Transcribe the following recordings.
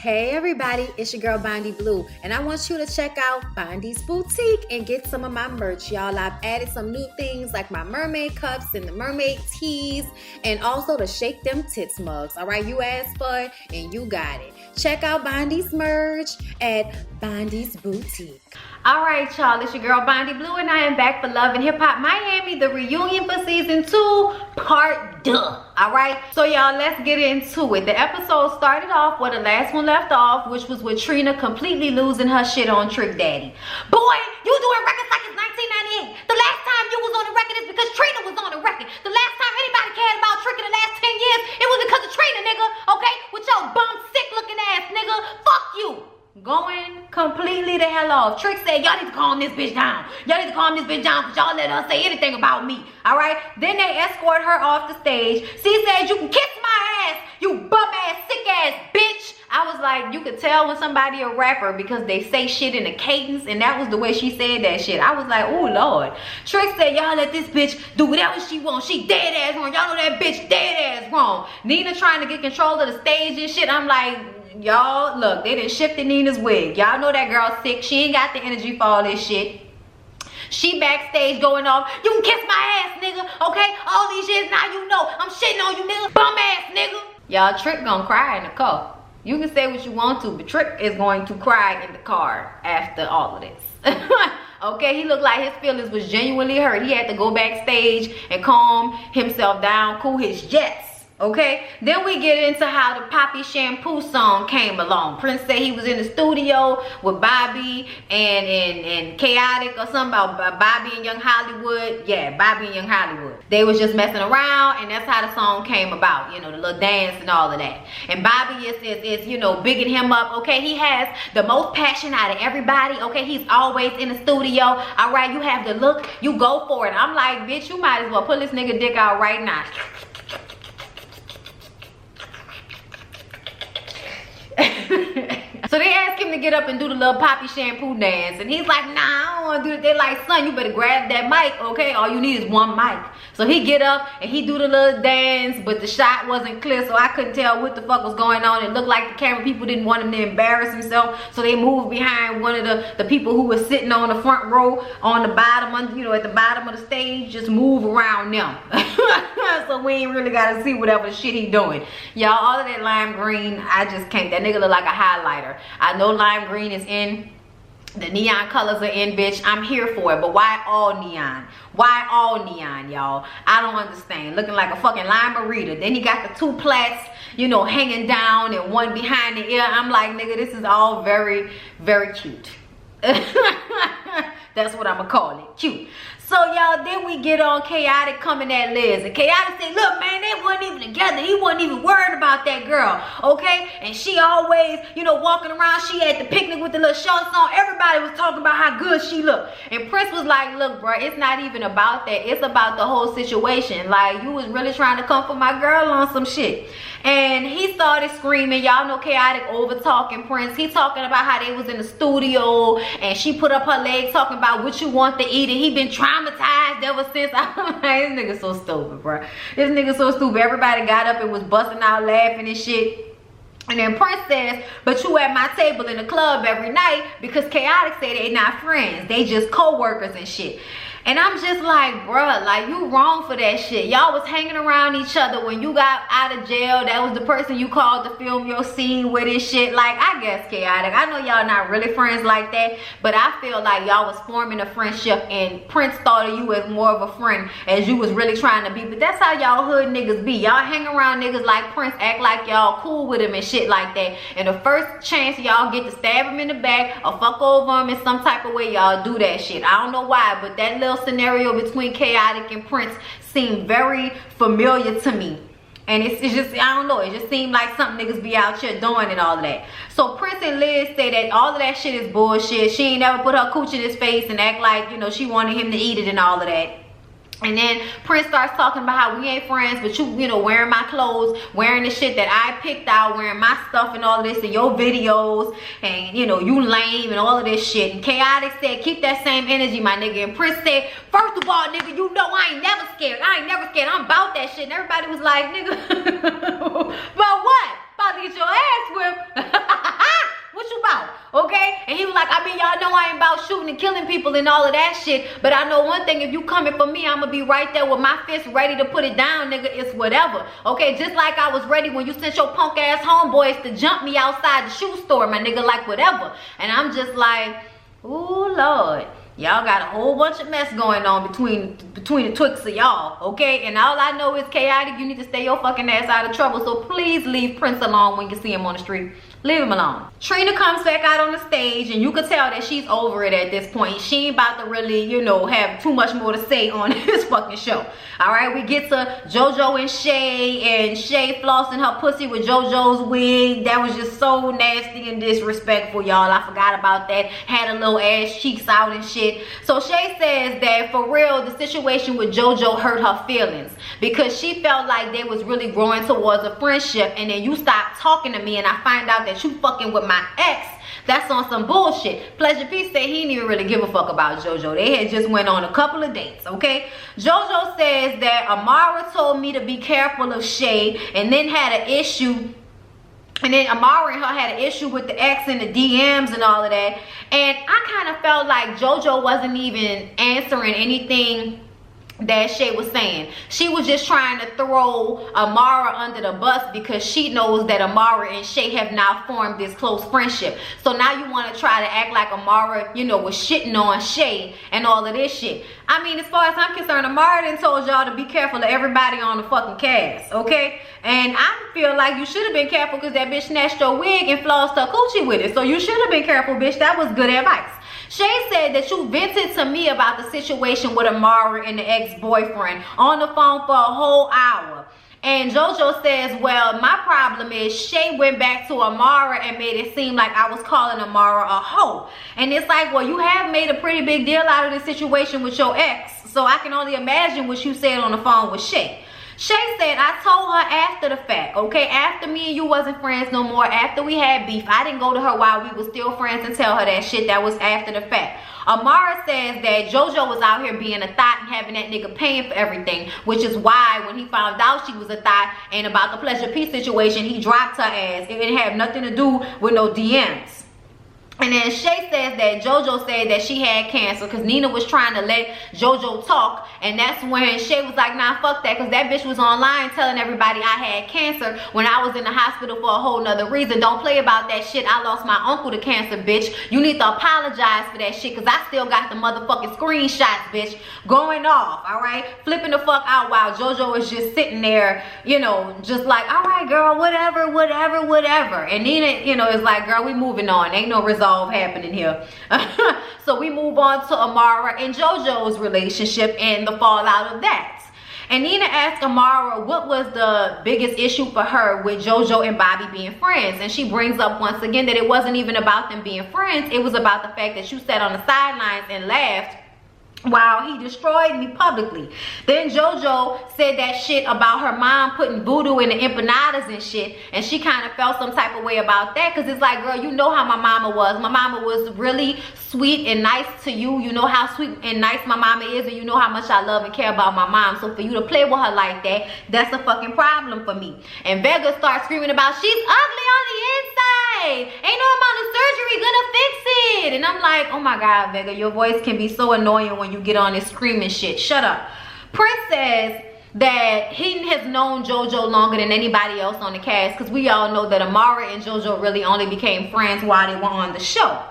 Hey everybody, it's your girl Bondy Blue, and I want you to check out Bondy's Boutique and get some of my merch, y'all. I've added some new things like my mermaid cups and the mermaid tees, and also the Shake Them Tits mugs. All right, you asked for it and you got it. Check out Bondy's merch at Bondy's Boutique. All right, y'all, it's your girl Bondy Blue, and I am back for Love and Hip Hop Miami, the reunion for season 2, part 2. All right, so y'all, let's get into it. The episode started off where the last one left off, which was with Trina completely losing her shit on Trick Daddy. Boy, you doing records like it's 1998. The last time you was on the record is because Trina was on the record. The last time anybody cared about Trick in the last 10 years, it was because of Trina, nigga. Okay, with your bum sick looking ass, nigga. Fuck you. Going completely the hell off. Trick said, y'all need to calm this bitch down. Y'all need to calm this bitch down because y'all let her say anything about me. All right? Then they escort her off the stage. She said, you can kiss my ass, you bum ass, sick ass bitch. I was like, you could tell when somebody a rapper because they say shit in a cadence, and that was the way she said that shit. I was like, oh Lord. Trick said, y'all let this bitch do whatever she wants. She dead ass wrong. Y'all know that bitch dead ass wrong. Nina trying to get control of the stage and shit. I'm like, y'all, look, they done shifted Nina's wig. Y'all know that girl sick. She ain't got the energy for all this shit. She backstage going off, you can kiss my ass, nigga, okay? All these years now you know I'm shitting on you, nigga. Bum ass, nigga. Y'all, Trick gonna cry in the car. You can say what you want to, but Trick is going to cry in the car after all of this. Okay, he looked like his feelings was genuinely hurt. He had to go backstage and calm himself down, cool his jets. Okay, then we get into how the Poppy Shampoo song came along. Prince said he was in the studio with Bobby and Chaotic or something about Bobby and Young Hollywood. Yeah, Bobby and Young Hollywood. They was just messing around, and that's how the song came about. You know, the little dance and all of that. And Bobby is you know, bigging him up. Okay, he has the most passion out of everybody. Okay, he's always in the studio. All right, you have the look, you go for it. I'm like, bitch, you might as well pull this nigga dick out right now. So they asked him to get up and do the little Poppy Shampoo dance, and he's like, nah, I don't want to do it. They're like, son, you better grab that mic, okay? All you need is one mic. So he get up and he do the little dance, but the shot wasn't clear, so I couldn't tell what the fuck was going on. It looked like the camera people didn't want him to embarrass himself, so they moved behind one of the people who was sitting on the front row on the bottom, you know, at the bottom of the stage, just move around them. So we ain't really got to see whatever shit he doing. Y'all, all of that lime green, I just can't. That nigga look like a highlighter. I know lime green is in. The neon colors are in, bitch. I'm here for it. But why all neon? Why all neon, y'all? I don't understand. Looking like a fucking Lime-A-Rita. Then he got the two plaits, you know, hanging down and one behind the ear. I'm like, nigga, this is all very, very cute. That's what I'm gonna call it. Cute. So y'all, then we get on Chaotic coming at Liz, and Chaotic say, look man, they wasn't even together. He wasn't even worried about that girl, okay? And she always, you know, walking around. She at the picnic with the little shorts on. Everybody was talking about how good she looked. And Prince was like, look bro, it's not even about that. It's about the whole situation. Like, you was really trying to come for my girl on some shit. And he started screaming. Y'all know Chaotic over talking Prince. He talking about how they was in the studio and she put up her legs talking about what you want to eat, and he been traumatized ever since. I'm like, this nigga so stupid, bro. This nigga so stupid. Everybody got up and was busting out laughing and shit. And then Prince says, but you at my table in the club every night, because Chaotic say they not friends. They just co-workers and shit. And I'm just like, bruh, like, you wrong for that shit. Y'all was hanging around each other when you got out of jail. That was the person you called to film your scene with and shit. Like, I guess Chaotic. I know y'all not really friends like that, but I feel like y'all was forming a friendship and Prince thought of you as more of a friend as you was really trying to be. But that's how y'all hood niggas be. Y'all hang around niggas like Prince, act like y'all cool with him and shit like that. And the first chance y'all get to stab him in the back or fuck over him in some type of way, y'all do that shit. I don't know why, but that little scenario between Chaotic and Prince seemed very familiar to me. And it's just, I don't know, it just seemed like something niggas be out here doing and all of that. So Prince and Liz say that all of that shit is bullshit. She ain't never put her cooch in his face and act like, you know, she wanted him to eat it and all of that. And then Prince starts talking about how we ain't friends, but you know, wearing my clothes, wearing the shit that I picked out, wearing my stuff and all of this in your videos, and you know, you lame and all of this shit. And Chaotic said, keep that same energy, my nigga. And Prince said, first of all, nigga, you know I ain't never scared. I ain't never scared. I'm about that shit. And everybody was like, nigga, about what? About to get your ass whipped. And he was like, I mean, y'all know I ain't about shooting and killing people and all of that shit, but I know one thing, if you coming for me, I'm gonna be right there with my fist ready to put it down, nigga. It's whatever. Okay, just like I was ready when you sent your punk ass homeboys to jump me outside the shoe store, my nigga, like whatever. And I'm just like, ooh, Lord. Y'all got a whole bunch of mess going on between the twixt of y'all, okay? And all I know is chaotic. You need to stay your fucking ass out of trouble. So please leave Prince alone when you see him on the street. Leave him alone. Trina comes back out on the stage, and you can tell that she's over it at this point. She ain't about to really, you know, have too much more to say on this fucking show. All right, we get to JoJo and Shay flossing her pussy with JoJo's wig. That was just so nasty and disrespectful, y'all. I forgot about that. Had a little ass cheeks out and shit. So Shay says that for real, the situation with JoJo hurt her feelings because she felt like they was really growing towards a friendship, and then you stopped talking to me and I find out that you fucking with my ex. That's on some bullshit. Pleasure P said he didn't even really give a fuck about JoJo. They had just went on a couple of dates, okay? JoJo says that Amara told me to be careful of Shay, and then had an issue. And then Amara and her had an issue with the ex and the DMs and all of that. And I kind of felt like JoJo wasn't even answering anything that Shay was saying. She was just trying to throw Amara under the bus because she knows that Amara and Shay have now formed this close friendship. So now you want to try to act like Amara, you know, was shitting on Shay and all of this shit. I mean, as far as I'm concerned, Amara done told y'all to be careful of everybody on the fucking cast, okay? And I feel like you should have been careful because that bitch snatched your wig and flossed her coochie with it. So you should have been careful, bitch. That was good advice. Shay said that you vented to me about the situation with Amara and the ex-boyfriend on the phone for a whole hour. And JoJo says, well, my problem is Shay went back to Amara and made it seem like I was calling Amara a hoe. And it's like, well, you have made a pretty big deal out of this situation with your ex. So I can only imagine what you said on the phone with Shay. Shay said, I told her after the fact, okay? After me and you wasn't friends no more, after we had beef, I didn't go to her while we were still friends and tell her that shit. That was after the fact. Amara says that JoJo was out here being a thought and having that nigga paying for everything, which is why when he found out she was a thought and about the Pleasure P situation, he dropped her ass. It didn't have nothing to do with no DMs. And then Shay says that JoJo said that she had cancer because Nina was trying to let JoJo talk. And that's when Shay was like, nah, fuck that. Because that bitch was online telling everybody I had cancer when I was in the hospital for a whole nother reason. Don't play about that shit. I lost my uncle to cancer, bitch. You need to apologize for that shit because I still got the motherfucking screenshots, bitch, going off, all right? Flipping the fuck out while JoJo is just sitting there, you know, just like, all right, girl, whatever, whatever, whatever. And Nina, you know, is like, girl, we moving on. Ain't no resolve happening here. So we move on to Amara and JoJo's relationship and the fallout of that. And Nina asked Amara what was the biggest issue for her with JoJo and Bobby being friends. And she brings up once again that it wasn't even about them being friends. It was about the fact that you sat on the sidelines and laughed while he destroyed me publicly. Then JoJo said that shit about her mom putting voodoo in the empanadas and shit, and she kind of felt some type of way about that because it's like, girl, you know how my mama was. My mama was really sweet and nice to you. You know how sweet and nice my mama is, and you know how much I love and care about my mom. So for you to play with her like that, that's a fucking problem for me. And Vega starts screaming about she's ugly on the inside. Ain't no amount of surgery gonna fix it. And I'm like, oh my God, Vega, your voice can be so annoying when you get on this screaming shit. Shut up. Prince says that he has known JoJo longer than anybody else on the cast because we all know that Amara and JoJo really only became friends while they were on the show.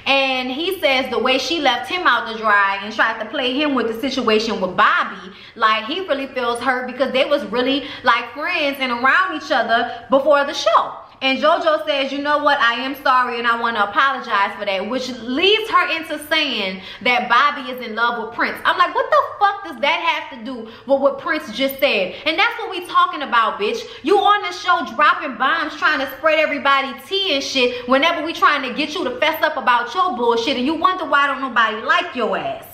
And he says the way she left him out to dry and tried to play him with the situation with Bobby, like he really feels hurt because they was really like friends and around each other before the show. And JoJo says, you know what, I am sorry and I want to apologize for that, which leads her into saying that Bobby is in love with Prince. I'm like, what the fuck does that have to do with what Prince just said? And that's what we talking about, bitch. You on the show dropping bombs, trying to spread everybody tea and shit whenever we trying to get you to fess up about your bullshit, and you wonder why don't nobody like your ass.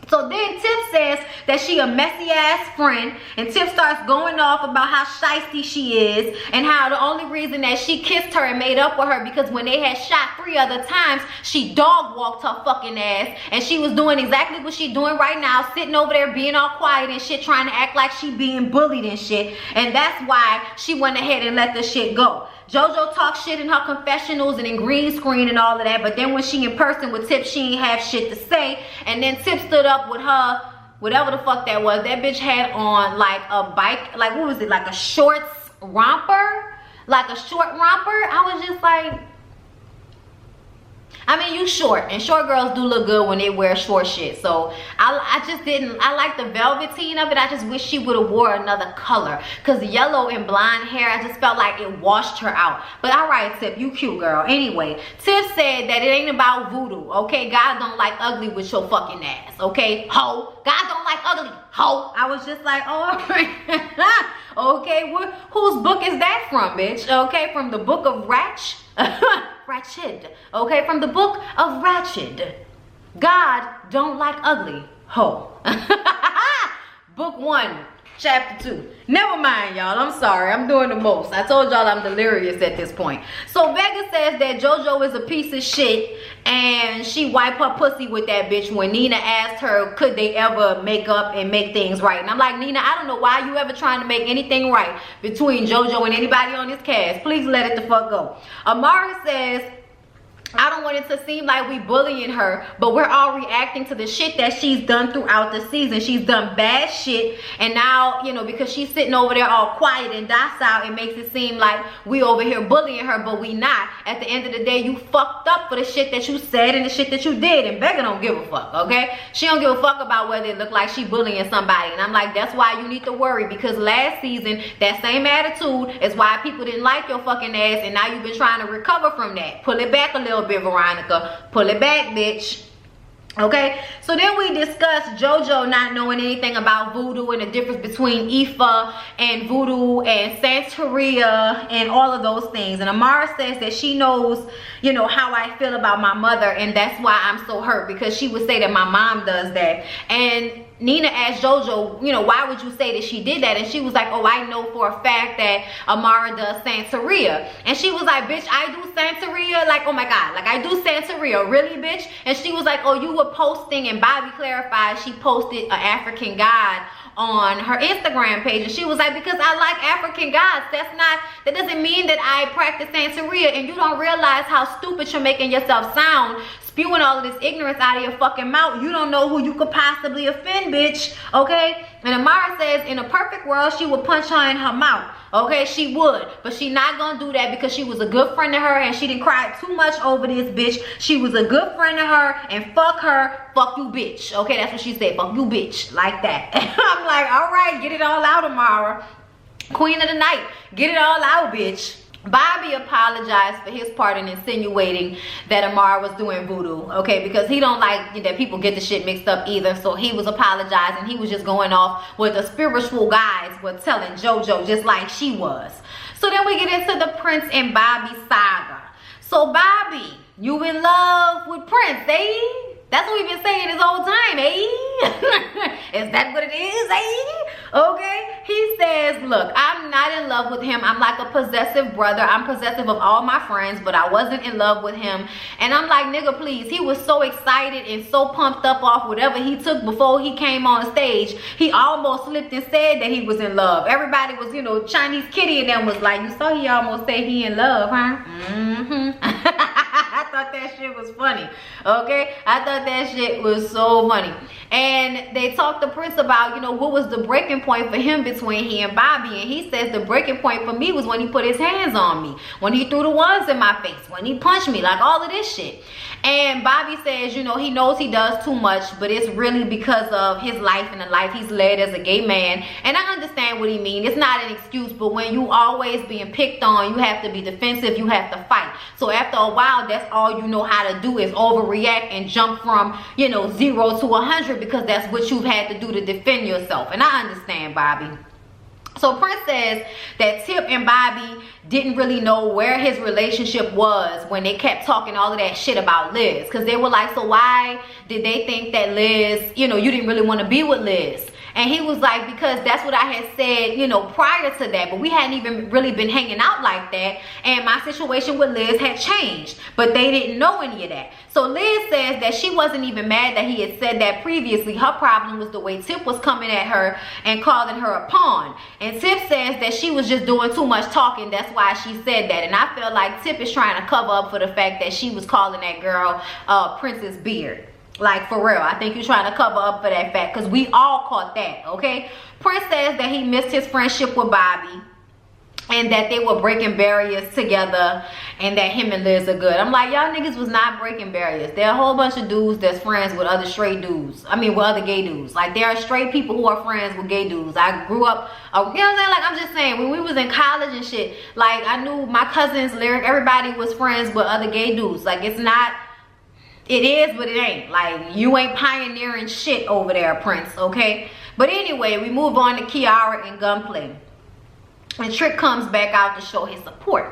So then Tiff says that she a messy ass friend, and Tiff starts going off about how shiesty she is and how the only reason that she kissed her and made up with her because when they had shot 3 other times, she dog walked her fucking ass, and she was doing exactly what she doing right now, sitting over there being all quiet and shit, trying to act like she being bullied and shit, and that's why she went ahead and let the shit go. JoJo talks shit in her confessionals and in green screen and all of that, but then when she in person with Tip, she ain't have shit to say. And then Tip stood up with her, whatever the fuck that was. That bitch had on like a bike, like what was it, like a shorts romper? Like a short romper. I was just like, I mean, you short, and short girls do look good when they wear short shit. So I just didn't, I like the velveteen of it. I just wish she would have wore another color, because yellow and blonde hair, I just felt like it washed her out. But all right, Tip, you cute girl. Anyway, Tip said that it ain't about voodoo, okay? God don't like ugly with your fucking ass, okay? Ho. God don't like ugly, ho. I was just like, oh, all right. Okay, whose book is that from, bitch? Okay, from the book of Ratched. Ratched. Okay, from the book of Ratched. God don't like ugly, ho. Book 1, chapter 2. Never mind, y'all. I'm sorry. I'm doing the most. I told y'all I'm delirious at this point. So Vega says that JoJo is a piece of shit and she wiped her pussy with that bitch when Nina asked her, could they ever make up and make things right? And I'm like, Nina, I don't know why you ever trying to make anything right between JoJo and anybody on this cast. Please let it the fuck go. Amara says, I don't want it to seem like we bullying her, but we're all reacting to the shit that she's done throughout the season. She's done bad shit, and now, you know, because she's sitting over there all quiet and docile, it makes it seem like we over here bullying her, but we not. At the end of the day, you fucked up for the shit that you said and the shit that you did, and Becca don't give a fuck, okay? She don't give a fuck about whether it look like she bullying somebody, and I'm like, that's why you need to worry, because last season, that same attitude is why people didn't like your fucking ass, and now you've been trying to recover from that. Pull it back a little bit, Veronica. Pull it back, bitch. Okay, so then we discussed JoJo not knowing anything about voodoo and the difference between Ifa and voodoo and Santeria and all of those things. And Amara says that she knows, you know, how I feel about my mother, and that's why I'm so hurt, because she would say that my mom does that. And Nina asked JoJo, you know, why would you say that she did that? And she was like, oh, I know for a fact that Amara does Santeria. And she was like, bitch, I do Santeria? Like, oh my God, like I do Santeria, really, bitch? And she was like, oh, you were posting, and Bobby clarified she posted an African god on her Instagram page, and she was like, because I like African gods, that doesn't mean that I practice Santeria. And you don't realize how stupid you're making yourself sound, spewing all of this ignorance out of your fucking mouth. You don't know who you could possibly offend, bitch, okay? And Amara says in a perfect world, she would punch her in her mouth, okay? She would, but she not gonna do that, because she was a good friend to her, and she didn't cry too much over this, bitch. She was a good friend to her, and fuck her, fuck you, bitch, okay? That's what she said, fuck you, bitch, like that. I'm like, all right, get it all out, Amara. Queen of the night, get it all out, bitch. Bobby apologized for his part in insinuating that Amara was doing voodoo, okay, because he don't like that people get the shit mixed up either. So he was apologizing. He was just going off what the spiritual guys were telling JoJo, just like she was. So then we get into the Prince and Bobby saga. So Bobby, you in love with Prince, eh? That's what we've been saying this whole time, eh? Is that what it is, eh? Okay? He says, look, I'm not in love with him. I'm like a possessive brother. I'm possessive of all my friends, but I wasn't in love with him. And I'm like, nigga, please. He was so excited and so pumped up off whatever he took before he came on stage. He almost slipped and said that he was in love. Everybody was, you know, Chinese Kitty and them was like, you saw he almost said he in love, huh? Mm-hmm. I thought that shit was funny, okay? I thought that shit was so funny. And they talked to Prince about, you know, what was the breaking point for him between he and Bobby. And he says the breaking point for me was when he put his hands on me, when he threw the ones in my face, when he punched me, like all of this shit. And Bobby says, you know, he knows he does too much, but it's really because of his life and the life he's led as a gay man. And I understand what he means. It's not an excuse, but when you always being picked on, you have to be defensive, you have to fight. So after a while, that's all you know how to do is overreact and jump from, you know, 0 to 100, because that's what you've had to do to defend yourself. And I understand, Bobby. So Prince says that Tip and Bobby didn't really know where his relationship was when they kept talking all of that shit about Liz. Because they were like, so why did they think that Liz, you know, you didn't really want to be with Liz? And he was like, because that's what I had said, you know, prior to that, but we hadn't even really been hanging out like that, and my situation with Liz had changed, but they didn't know any of that. So Liz says that she wasn't even mad that he had said that previously. Her problem was the way Tip was coming at her and calling her a pawn. And Tip says that she was just doing too much talking, that's why she said that. And I feel like Tip is trying to cover up for the fact that she was calling that girl Princess Beard. Like, for real, I think you're trying to cover up for that fact, because we all caught that, okay? Prince says that he missed his friendship with Bobby, and that they were breaking barriers together, and that him and Liz are good. I'm like, y'all niggas was not breaking barriers. There are a whole bunch of dudes that's friends with other straight dudes. I mean, with other gay dudes. Like, there are straight people who are friends with gay dudes. I grew up, you know what I'm saying? Like, I'm just saying, when we was in college and shit, like, I knew my cousins, Lyric, everybody was friends with other gay dudes. Like, it's not... It is, but it ain't. Like, you ain't pioneering shit over there, Prince, okay? But anyway, we move on to Kiara and Gunplay. And Trick comes back out to show his support.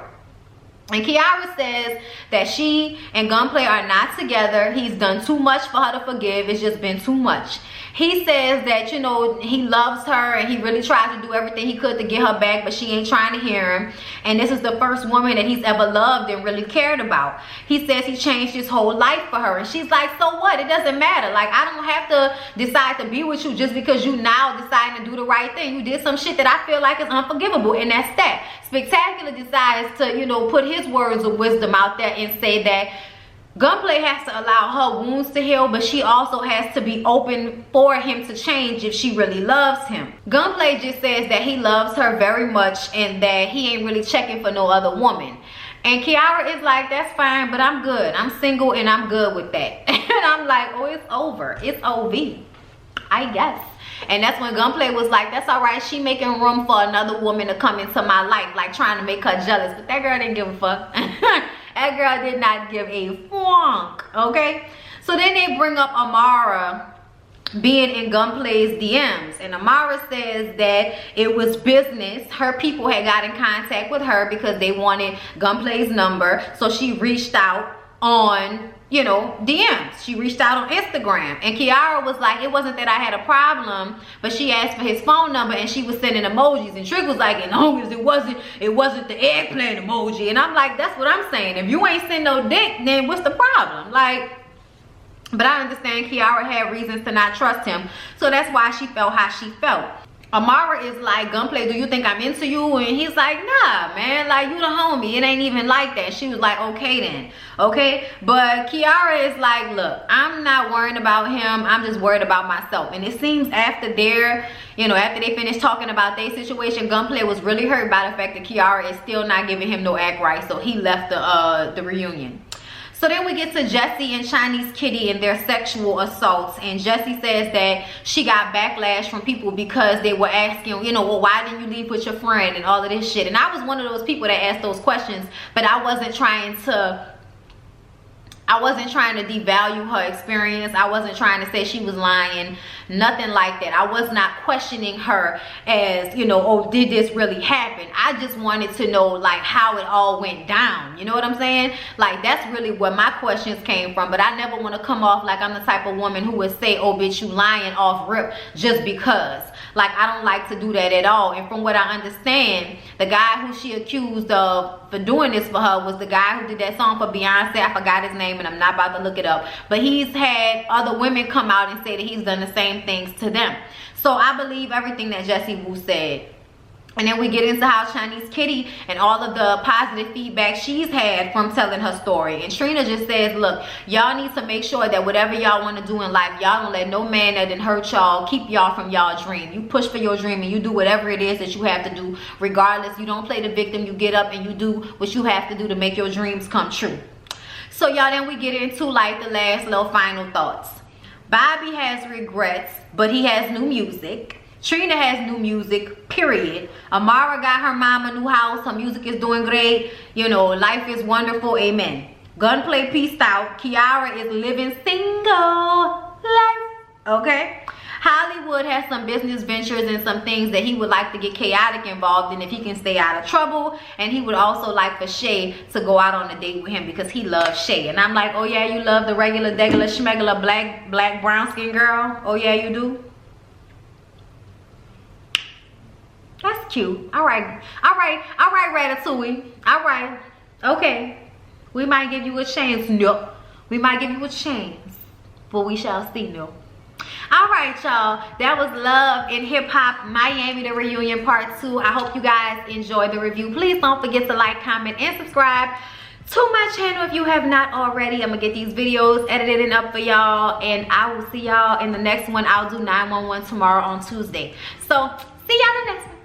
And Kiara says that she and Gunplay are not together. He's done too much for her to forgive. It's just been too much. He says that, you know, he loves her and he really tried to do everything he could to get her back, but she ain't trying to hear him. And this is the first woman that he's ever loved and really cared about. He says he changed his whole life for her. And she's like, so what? It doesn't matter. Like, I don't have to decide to be with you just because you now deciding to do the right thing. You did some shit that I feel like is unforgivable, and that's that. Spectacular decides to, you know, put his words of wisdom out there and say that Gunplay has to allow her wounds to heal, but she also has to be open for him to change if she really loves him. Gunplay just says that he loves her very much and that he ain't really checking for no other woman. And Kiara is like, that's fine, but I'm good. I'm single and I'm good with that. And I'm like, oh, it's over. It's OV, I guess. And that's when Gunplay was like, that's all right. She making room for another woman to come into my life, like trying to make her jealous. But that girl didn't give a fuck. That girl did not give a fuck, okay? So then they bring up Amara being in Gunplay's DMs. And Amara says that it was business. Her people had got in contact with her because they wanted Gunplay's number. So she reached out on, you know, DMs. She reached out on Instagram, and Kiara was like, it wasn't that I had a problem, but she asked for his phone number and she was sending emojis, and Trick was like, as long as it wasn't the eggplant emoji. And I'm like, that's what I'm saying. If you ain't send no dick, then what's the problem? Like, but I understand Kiara had reasons to not trust him, so that's why she felt how she felt. Amara is like, Gunplay, do you think I'm into you? And he's like, nah, man, like, you the homie. It ain't even like that. She was like, okay then, okay? But Kiara is like, look, I'm not worrying about him. I'm just worried about myself. And it seems after their, you know, after they finished talking about their situation, Gunplay was really hurt by the fact that Kiara is still not giving him no act right. So he left the reunion. So then we get to Jessie and Chinese Kitty and their sexual assaults. And Jessie says that she got backlash from people because they were asking, you know, well, why didn't you leave with your friend and all of this shit. And I was one of those people that asked those questions, but I wasn't trying to devalue her experience. I wasn't trying to say she was lying, nothing like that. I was not questioning her as, you know, oh, did this really happen? I just wanted to know, like, how it all went down. You know what I'm saying? Like, that's really where my questions came from. But I never want to come off like I'm the type of woman who would say, oh, bitch, you lying off rip just because. Like, I don't like to do that at all. And from what I understand, the guy who she accused of for doing this for her was the guy who did that song for Beyonce. I forgot his name and I'm not about to look it up. But he's had other women come out and say that he's done the same things to them. So I believe everything that Jessie Wu said. And then we get into how Chinese Kitty and all of the positive feedback she's had from telling her story. And Trina just says, look, y'all need to make sure that whatever y'all want to do in life, y'all don't let no man that done hurt y'all keep y'all from y'all dream. You push for your dream and you do whatever it is that you have to do. Regardless, you don't play the victim. You get up and you do what you have to do to make your dreams come true. So y'all, then we get into like the last little final thoughts. Bobby has regrets, but he has new music. Trina has new music, period. Amara got her mom a new house. Her music is doing great. You know, life is wonderful. Amen. Gunplay peaced out. Kiara is living single life. Okay? Hollywood has some business ventures and some things that he would like to get chaotic involved in if he can stay out of trouble. And he would also like for Shay to go out on a date with him because he loves Shay. And I'm like, oh yeah, you love the regular, degular, schmegular, black, brown skin girl? Oh yeah, you do? That's cute. All right, Ratatouille. All right, okay. We might give you a chance, no. We might give you a chance, but we shall see, no. All right, y'all. That was Love in Hip Hop Miami, the reunion part 2. I hope you guys enjoyed the review. Please don't forget to like, comment, and subscribe to my channel if you have not already. I'm gonna get these videos edited and up for y'all, and I will see y'all in the next one. I'll do 911 tomorrow on Tuesday. So see y'all in the next one.